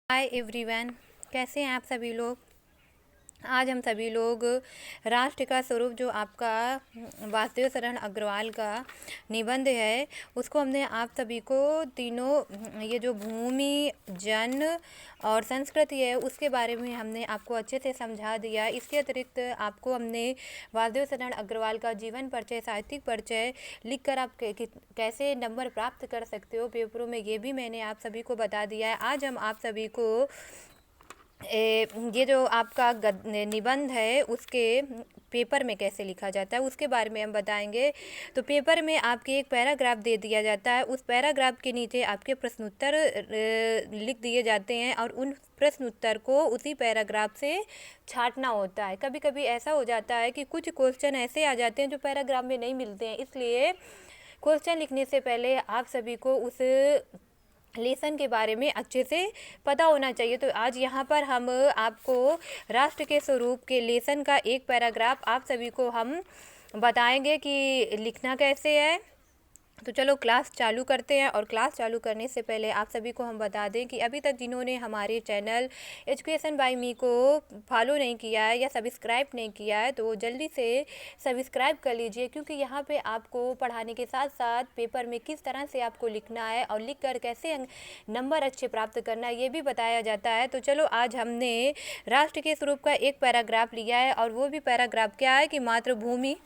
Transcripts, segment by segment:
Hi everyone, कैसे हैं आप सभी लोग। आज हम सभी लोग राष्ट्र का स्वरूप जो आपका वासुदेव शरण अग्रवाल का निबंध है उसको हमने आप सभी को तीनों ये जो भूमि, जन और संस्कृति है उसके बारे में हमने आपको अच्छे से समझा दिया। इसके अतिरिक्त आपको हमने वासुदेव शरण अग्रवाल का जीवन परिचय, साहित्यिक परिचय लिखकर आप कैसे नंबर प्राप्त कर सकते हो पेपरों में, ये भी मैंने आप सभी को बता दिया है। आज हम आप सभी को ये जो आपका निबंध है उसके पेपर में कैसे लिखा जाता है उसके बारे में हम बताएंगे। तो पेपर में आपके एक पैराग्राफ दे दिया जाता है, उस पैराग्राफ के नीचे आपके प्रश्नोत्तर लिख दिए जाते हैं और उन प्रश्नोत्तर को उसी पैराग्राफ से छांटना होता है। कभी कभी ऐसा हो जाता है कि कुछ क्वेश्चन ऐसे आ जाते हैं जो पैराग्राफ में नहीं मिलते हैं, इसलिए क्वेश्चन लिखने से पहले आप सभी को उस लेसन के बारे में अच्छे से पता होना चाहिए। तो आज यहाँ पर हम आपको राष्ट्र के स्वरूप के लेसन का एक पैराग्राफ आप सभी को हम बताएंगे कि लिखना कैसे है। तो चलो क्लास चालू करते हैं। और क्लास चालू करने से पहले आप सभी को हम बता दें कि अभी तक जिन्होंने हमारे चैनल एजुकेशन बाय मी को फॉलो नहीं किया है या सब्सक्राइब नहीं किया है तो वो जल्दी से सब्सक्राइब कर लीजिए, क्योंकि यहाँ पे आपको पढ़ाने के साथ साथ पेपर में किस तरह से आपको लिखना है और लिख कर कैसे नंबर अच्छे प्राप्त करना है ये भी बताया जाता है। तो चलो आज हमने राष्ट्र के स्वरूप का एक पैराग्राफ लिया है और वो भी पैराग्राफ क्या है कि मातृभूमि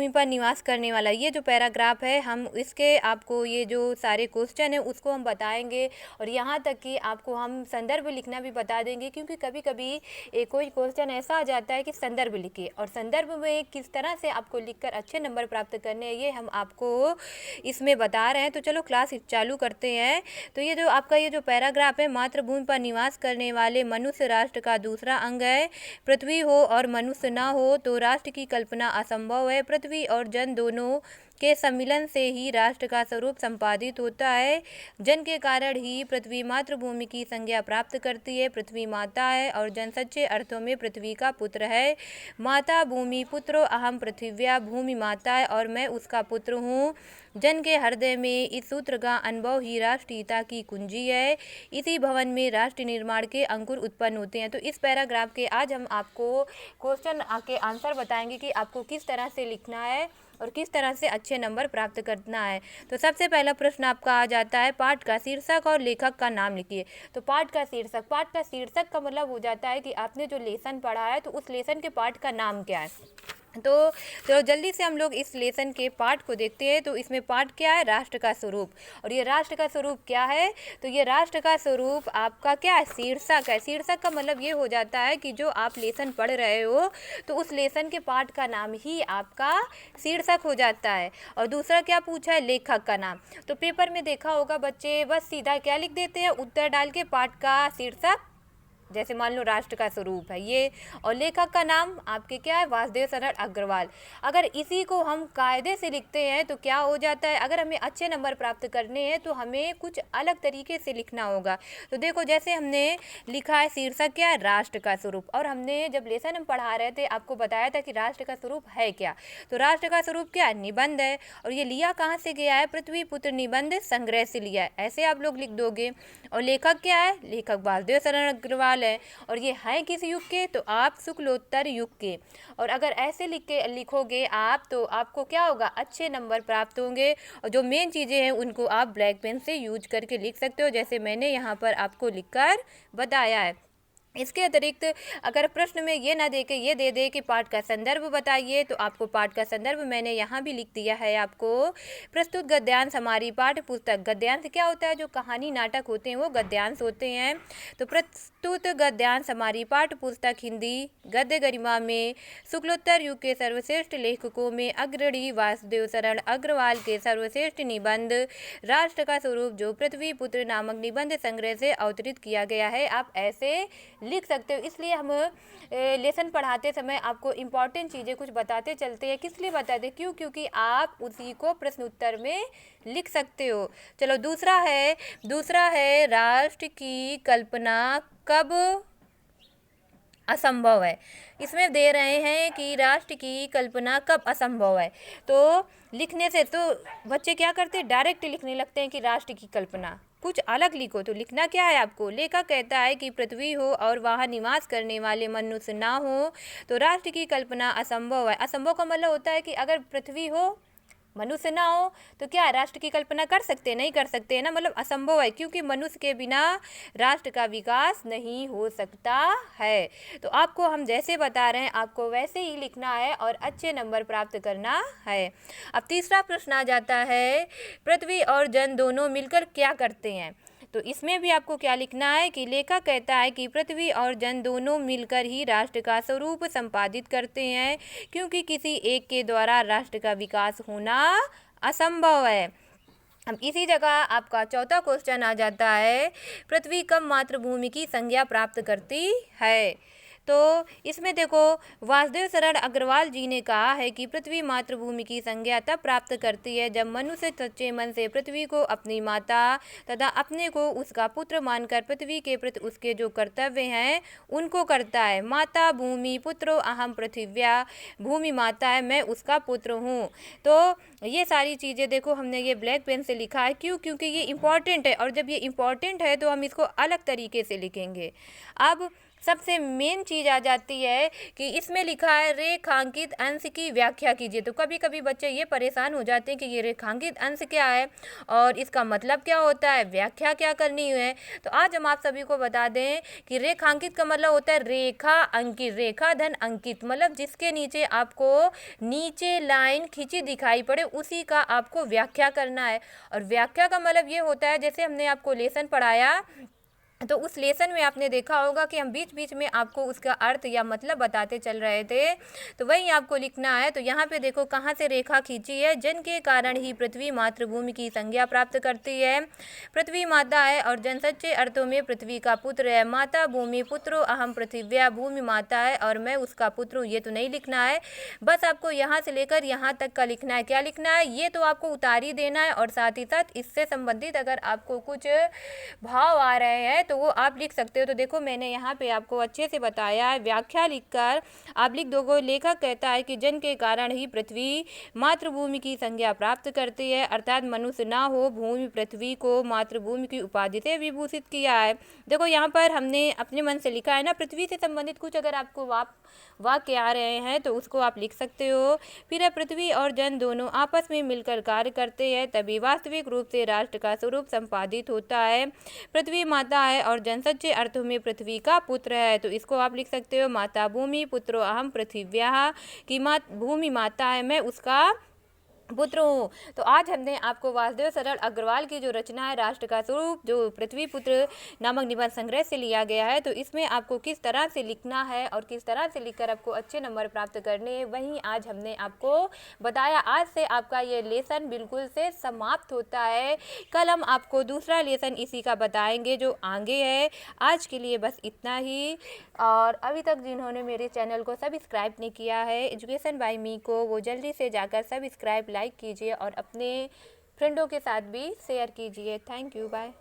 पर निवास करने वाला। ये जो पैराग्राफ है हम इसके आपको ये जो सारे क्वेश्चन है उसको हम बताएंगे और यहाँ तक कि आपको हम संदर्भ लिखना भी बता देंगे, क्योंकि कभी कभी कोई क्वेश्चन ऐसा आ जाता है कि संदर्भ लिखिए और संदर्भ में किस तरह से आपको लिखकर अच्छे नंबर प्राप्त करने हैं ये हम आपको इसमें बता रहे हैं। तो चलो क्लास चालू करते हैं। तो ये जो आपका ये जो पैराग्राफ है, मातृभूमि पर निवास करने वाले मनुष्य राष्ट्र का दूसरा अंग है। पृथ्वी हो और मनुष्य ना हो तो राष्ट्र की कल्पना असंभव है। पृथ्वी और जन दोनों के सम्मिलन से ही राष्ट्र का स्वरूप संपादित होता है। जन के कारण ही पृथ्वी मातृभूमि की संज्ञा प्राप्त करती है। पृथ्वी माता है और जन सच्चे अर्थों में पृथ्वी का पुत्र है। माता भूमि पुत्रो अहम पृथिव्या, भूमि माता है और मैं उसका पुत्र हूँ। जन के हृदय में इस सूत्र का अनुभव ही राष्ट्रीयता की कुंजी है। इसी भवन में राष्ट्र निर्माण के अंकुर उत्पन्न होते हैं। तो इस पैराग्राफ के आज हम आपको क्वेश्चन के आंसर बताएंगे कि आपको किस तरह से लिखना है और किस तरह से अच्छे नंबर प्राप्त करना है। तो सबसे पहला प्रश्न आपका आ जाता है, पाठ का शीर्षक और लेखक का नाम लिखिए। तो पाठ का शीर्षक का मतलब हो जाता है कि आपने जो लेसन पढ़ा है तो उस लेसन के पाठ का नाम क्या है। तो चलो जल्दी से हम लोग इस लेसन के पाठ को देखते हैं। तो इसमें पाठ क्या है, राष्ट्र का स्वरूप। और ये राष्ट्र का स्वरूप क्या है, तो ये राष्ट्र का स्वरूप आपका क्या है, शीर्षक है। शीर्षक का मतलब ये हो जाता है कि जो आप लेसन पढ़ रहे हो तो उस लेसन के पाठ का नाम ही आपका शीर्षक हो जाता है। और दूसरा क्या पूछा है, लेखक का नाम। तो पेपर में देखा होगा बच्चे बस सीधा क्या लिख देते हैं, उत्तर डाल के पाठ का शीर्षक, जैसे मान लो राष्ट्र का स्वरूप है ये, और लेखक का नाम आपके क्या है, वासुदेव शरण अग्रवाल। अगर इसी को हम कायदे से लिखते हैं तो क्या हो जाता है, अगर हमें अच्छे नंबर प्राप्त करने हैं तो हमें कुछ अलग तरीके से लिखना होगा। तो देखो जैसे हमने लिखा है शीर्षक क्या है, राष्ट्र का स्वरूप। और हमने जब लेसन हम पढ़ा रहे थे आपको बताया था कि राष्ट्र का स्वरूप है क्या। तो राष्ट्र का स्वरूप क्या है, निबंध है। और ये लिया कहाँ से गया है, पृथ्वी पुत्र निबंध संग्रह से लिया है, ऐसे आप लोग लिख दोगे। और लेखक क्या है, लेखक वासुदेव शरण अग्रवाल है। और ये है किस युग के, तो आप शुक्लोत्तर युग के। और अगर ऐसे लिखोगे आप तो आपको क्या होगा, अच्छे नंबर प्राप्त होंगे। और जो मेन चीज़ें हैं उनको आप ब्लैक पेन से यूज करके लिख सकते हो, जैसे मैंने यहाँ पर आपको लिखकर बताया है। इसके अतिरिक्त अगर प्रश्न में ये ना दे के ये दे दे कि पाठ का संदर्भ बताइए, तो आपको पाठ का संदर्भ मैंने यहाँ भी लिख दिया है आपको। प्रस्तुत गद्यांश हमारी पाठ्य पुस्तक। गद्यांश क्या होता है, जो कहानी नाटक होते हैं वो गद्यांश होते हैं। तो प्रस्तुत गद्यांश हमारी पाठ्य पुस्तक हिंदी गद्य गरिमा में शुक्लोत्तर युग के सर्वश्रेष्ठ लेखकों में अग्रणी वासुदेव शरण अग्रवाल के सर्वश्रेष्ठ निबंध राष्ट्र का स्वरूप जो पृथ्वी पुत्र नामक निबंध संग्रह से अवतरित किया गया है, आप ऐसे लिख सकते हो। इसलिए हम लेसन पढ़ाते समय आपको इम्पॉर्टेंट चीज़ें कुछ बताते चलते हैं। किस लिए बताते हैं, क्योंकि आप उसी को प्रश्न उत्तर में लिख सकते हो। चलो दूसरा है राष्ट्र की कल्पना कब असंभव है। इसमें दे रहे हैं कि राष्ट्र की कल्पना कब असंभव है। तो लिखने से तो बच्चे क्या करते हैं, डायरेक्ट लिखने लगते हैं कि राष्ट्र की कल्पना। कुछ अलग लिखो। तो लिखना क्या है आपको, लेखक कहता है कि पृथ्वी हो और वहाँ निवास करने वाले मनुष्य ना हो तो राष्ट्र की कल्पना असंभव है। असंभव का मतलब होता है कि अगर पृथ्वी हो, मनुष्य ना हो तो क्या राष्ट्र की कल्पना कर सकते, नहीं कर सकते है ना, मतलब असंभव है, क्योंकि मनुष्य के बिना राष्ट्र का विकास नहीं हो सकता है। तो आपको हम जैसे बता रहे हैं आपको वैसे ही लिखना है और अच्छे नंबर प्राप्त करना है। अब तीसरा प्रश्न आ जाता है, पृथ्वी और जन दोनों मिलकर क्या करते हैं। तो इसमें भी आपको क्या लिखना है कि लेखक कहता है कि पृथ्वी और जन दोनों मिलकर ही राष्ट्र का स्वरूप संपादित करते हैं, क्योंकि किसी एक के द्वारा राष्ट्र का विकास होना असंभव है। अब इसी जगह आपका चौथा क्वेश्चन आ जाता है, पृथ्वी कब मातृभूमि की संज्ञा प्राप्त करती है। तो इसमें देखो वासुदेव शरण अग्रवाल जी ने कहा है कि पृथ्वी मातृभूमि की संज्ञा तब प्राप्त करती है जब मनुष्य सच्चे मन से पृथ्वी को अपनी माता तथा अपने को उसका पुत्र मानकर पृथ्वी के प्रति उसके जो कर्तव्य हैं उनको करता है। माता भूमि पुत्रो अहम पृथिव्या, भूमि माता है, मैं उसका पुत्र हूँ। तो ये सारी चीज़ें देखो हमने ये ब्लैक पेन से लिखा है, क्यों, क्योंकि ये इम्पॉर्टेंट है, और जब ये इम्पॉर्टेंट है तो हम इसको अलग तरीके से लिखेंगे। अब सबसे मेन चीज़ आ जाती है कि इसमें लिखा है रेखांकित अंश की व्याख्या कीजिए। तो कभी कभी बच्चे ये परेशान हो जाते हैं कि ये रेखांकित अंश क्या है और इसका मतलब क्या होता है, व्याख्या क्या करनी है। तो आज हम आप सभी को बता दें कि रेखांकित का मतलब होता है रेखा अंकित, रेखा धन अंकित, मतलब जिसके नीचे आपको नीचे लाइन खींची दिखाई पड़े उसी का आपको व्याख्या करना है। और व्याख्या का मतलब ये होता है, जैसे हमने आपको लेसन पढ़ाया तो उस लेसन में आपने देखा होगा कि हम बीच बीच में आपको उसका अर्थ या मतलब बताते चल रहे थे, तो वही आपको लिखना है। तो यहाँ पे देखो कहाँ से रेखा खींची है, जन के कारण ही पृथ्वी मातृभूमि की संज्ञा प्राप्त करती है। पृथ्वी माता है और जन सच्चे अर्थों में पृथ्वी का पुत्र है। माता भूमि पुत्रो अहम पृथिव्या, भूमि माता है और मैं उसका पुत्र हूँ, ये तो नहीं लिखना है, बस आपको यहाँ से लेकर यहाँ तक का लिखना है। क्या लिखना है, ये तो आपको उतार ही देना है, और साथ ही साथ इससे संबंधित अगर आपको कुछ भाव आ रहे हैं तो वो आप लिख सकते हो। तो देखो मैंने यहाँ पे आपको अच्छे से बताया है, व्याख्या लिखकर आप लिख दोगे। लेखक कहता है कि जन के कारण ही पृथ्वी मातृभूमि की संज्ञा प्राप्त करती है, अर्थात मनुष्य ना हो भूमि पृथ्वी को मातृभूमि की उपाधि से विभूषित किया है। देखो यहाँ पर हमने अपने मन से लिखा है ना, पृथ्वी से संबंधित कुछ अगर आपको वाक्य आ रहे हैं तो उसको आप लिख सकते हो। फिर पृथ्वी और जन दोनों आपस में मिलकर कार्य करते हैं, तभी वास्तविक रूप से राष्ट्र का स्वरूप संपादित होता है। पृथ्वी माता है और जन सच्चे अर्थों में पृथ्वी का पुत्र है। तो इसको आप लिख सकते हो, माता भूमि पुत्रो अहम पृथिव्या, की भूमि माता है, मैं उसका पुत्र हूँ। तो आज हमने आपको वासुदेव शरण अग्रवाल की जो रचना है राष्ट्र का स्वरूप, जो पृथ्वी पुत्र नामक निबंध संग्रह से लिया गया है, तो इसमें आपको किस तरह से लिखना है और किस तरह से लिखकर आपको अच्छे नंबर प्राप्त करने हैं, वहीं आज हमने आपको बताया। आज से आपका ये लेसन बिल्कुल से समाप्त होता है। कल हम आपको दूसरा लेसन इसी का बताएंगे जो आगे है। आज के लिए बस इतना ही, और अभी तक जिन्होंने मेरे चैनल को सब्सक्राइब नहीं किया है एजुकेशन बाय मी को, वो जल्दी से जाकर सब्सक्राइब लाइक कीजिए और अपने फ्रेंडों के साथ भी शेयर कीजिए। Thank you, bye.